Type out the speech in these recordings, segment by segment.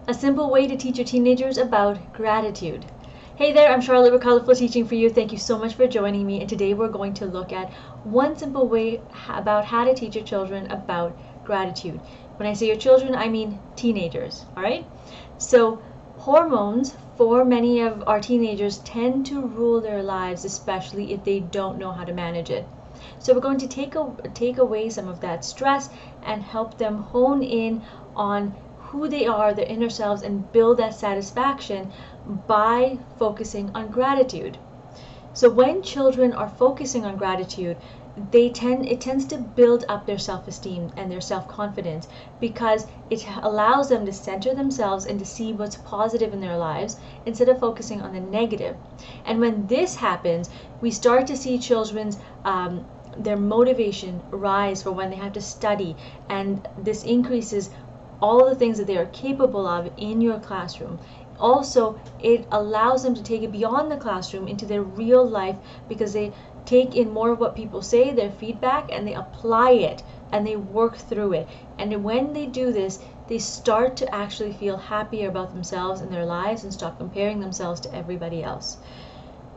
a simple way to teach your teenagers about gratitude. Hey there, I'm Charlotte with Colorful Teaching for You. Thank you so much for joining me, and today we're going to look at one simple way about how to teach your children about gratitude. When I say your children, I mean teenagers, all right? So hormones for many of our teenagers tend to rule their lives, especially if they don't know how to manage it. So we're going to take away some of that stress and help them hone in on who they are, their inner selves, and build that satisfaction by focusing on gratitude. So when children are focusing on gratitude, it tends to build up their self-esteem and their self-confidence, because it allows them to center themselves and to see what's positive in their lives instead of focusing on the negative. And when this happens, we start to see children's their motivation rise for when they have to study, and this increases all the things that they are capable of in your classroom. Also, it allows them to take it beyond the classroom into their real life, because they take in more of what people say, their feedback, and they apply it and they work through it. And when they do this, they start to actually feel happier about themselves and their lives and stop comparing themselves to everybody else.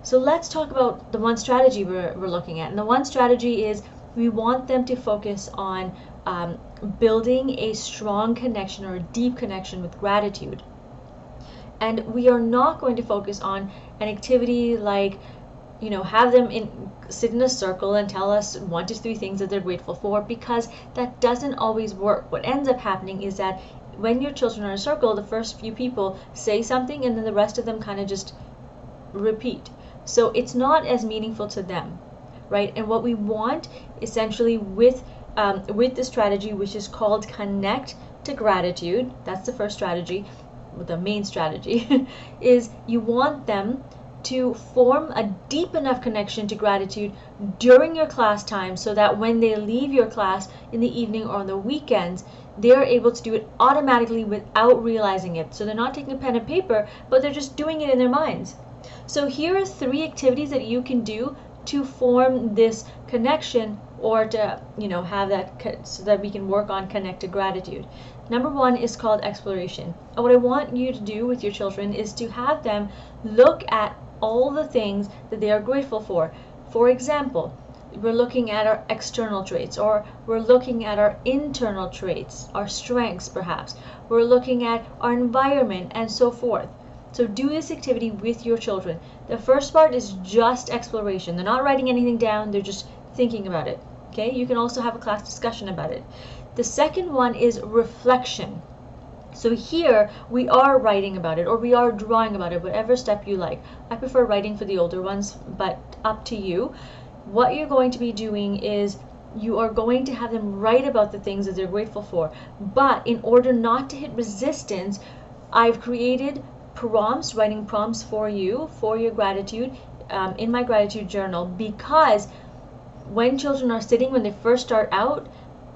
So let's talk about the one strategy we're looking at. And the one strategy is we want them to focus on building a strong connection or a deep connection with gratitude. And we are not going to focus on an activity like, have them sit in a circle and tell us 1 to 3 things that they're grateful for, because that doesn't always work. What ends up happening is that when your children are in a circle, the first few people say something and then the rest of them kind of just repeat. So it's not as meaningful to them, right? And what we want essentially with the strategy, which is called connect to gratitude, that's the first strategy, the main strategy, is you want them to form a deep enough connection to gratitude during your class time, so that when they leave your class in the evening or on the weekends, they're able to do it automatically without realizing it. So they're not taking a pen and paper, but they're just doing it in their minds. So here are 3 activities that you can do to form this connection, or to have that, so that we can work on connect to gratitude. Number 1 is called exploration. And what I want you to do with your children is to have them look at all the things that they are grateful for. For example, we're looking at our external traits, or we're looking at our internal traits, our strengths perhaps. We're looking at our environment and so forth. So do this activity with your children. The first part is just exploration. They're not writing anything down, they're just thinking about it. Okay, you can also have a class discussion about it. The second one is reflection. So here we are writing about it, or we are drawing about it, whatever step you like. I prefer writing for the older ones, but up to you. What you're going to be doing is you are going to have them write about the things that they're grateful for. But in order not to hit resistance, I've created prompts, writing prompts for you, for your gratitude, in my gratitude journal, because when children are sitting, when they first start out,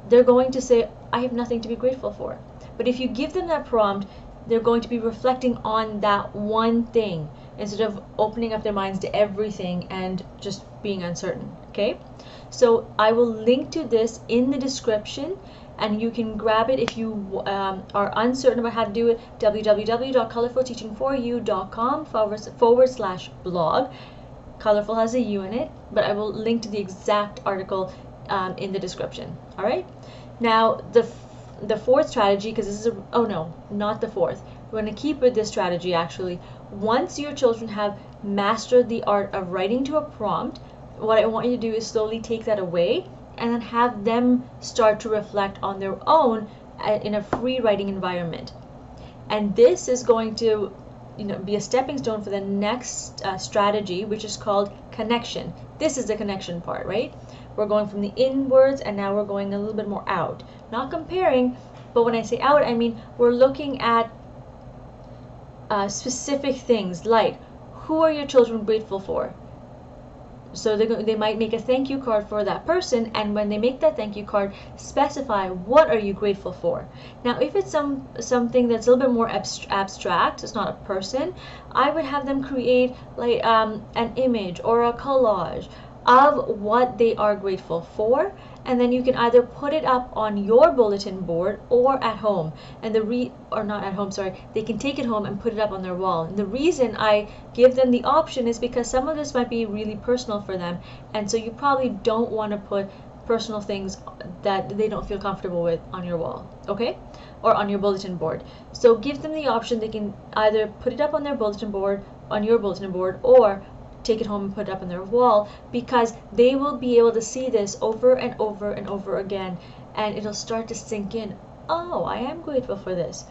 they're going to say, I have nothing to be grateful for. But if you give them that prompt, they're going to be reflecting on that one thing instead of opening up their minds to everything and just being uncertain. Okay, so I will link to this in the description, and you can grab it if you are uncertain about how to do it. www.colorfulteaching4u.com/blog. Colorful has a U in it, but I will link to the exact article in the description. All right. Now the 4th strategy, because this is oh no, not the 4th. We're going to keep with this strategy actually. Once your children have mastered the art of writing to a prompt, what I want you to do is slowly take that away and then have them start to reflect on their own in a free writing environment. And this is going to be a stepping stone for the next strategy, which is called connection. This is the connection part, right? We're going from the inwards, and now we're going a little bit more out. Not comparing, but when I say out, I mean we're looking at specific things, like who are your children grateful for? So they might make a thank you card for that person, and when they make that thank you card, specify what are you grateful for. Now if it's something that's a little bit more abstract, it's not a person, I would have them create like an image or a collage of what they are grateful for, and then you can either put it up on your bulletin board or at home. And or not at home, sorry, they can take it home and put it up on their wall. And the reason I give them the option is because some of this might be really personal for them, and so you probably don't want to put personal things that they don't feel comfortable with on your wall, okay, or on your bulletin board. So give them the option. They can either put it up on their bulletin board, on your bulletin board, or take it home and put it up on their wall, because they will be able to see this over and over and over again, and it'll start to sink in. Oh, I am grateful for this.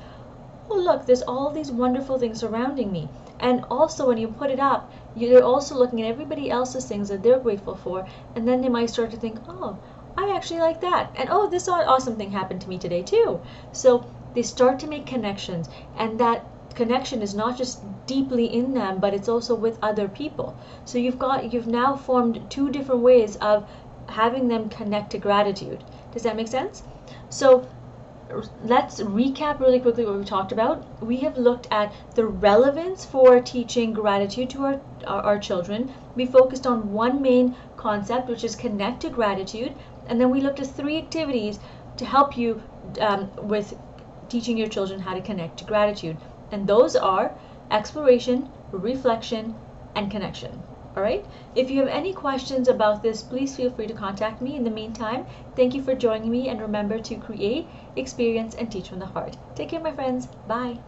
Oh, look, there's all these wonderful things surrounding me. And also when you put it up, you're also looking at everybody else's things that they're grateful for, and then they might start to think, oh, I actually like that, and oh, this awesome thing happened to me today too. So they start to make connections, and that connection is not just deeply in them, but it's also with other people. So you've now formed two different ways of having them connect to gratitude. Does that make sense? So let's recap really quickly what we talked about. We have looked at the relevance for teaching gratitude to our children. We focused on one main concept, which is connect to gratitude, and then we looked at 3 activities to help you with teaching your children how to connect to gratitude. And those are exploration, reflection, and connection. All right? If you have any questions about this, please feel free to contact me. In the meantime, thank you for joining me, and remember to create, experience, and teach from the heart. Take care, my friends. Bye.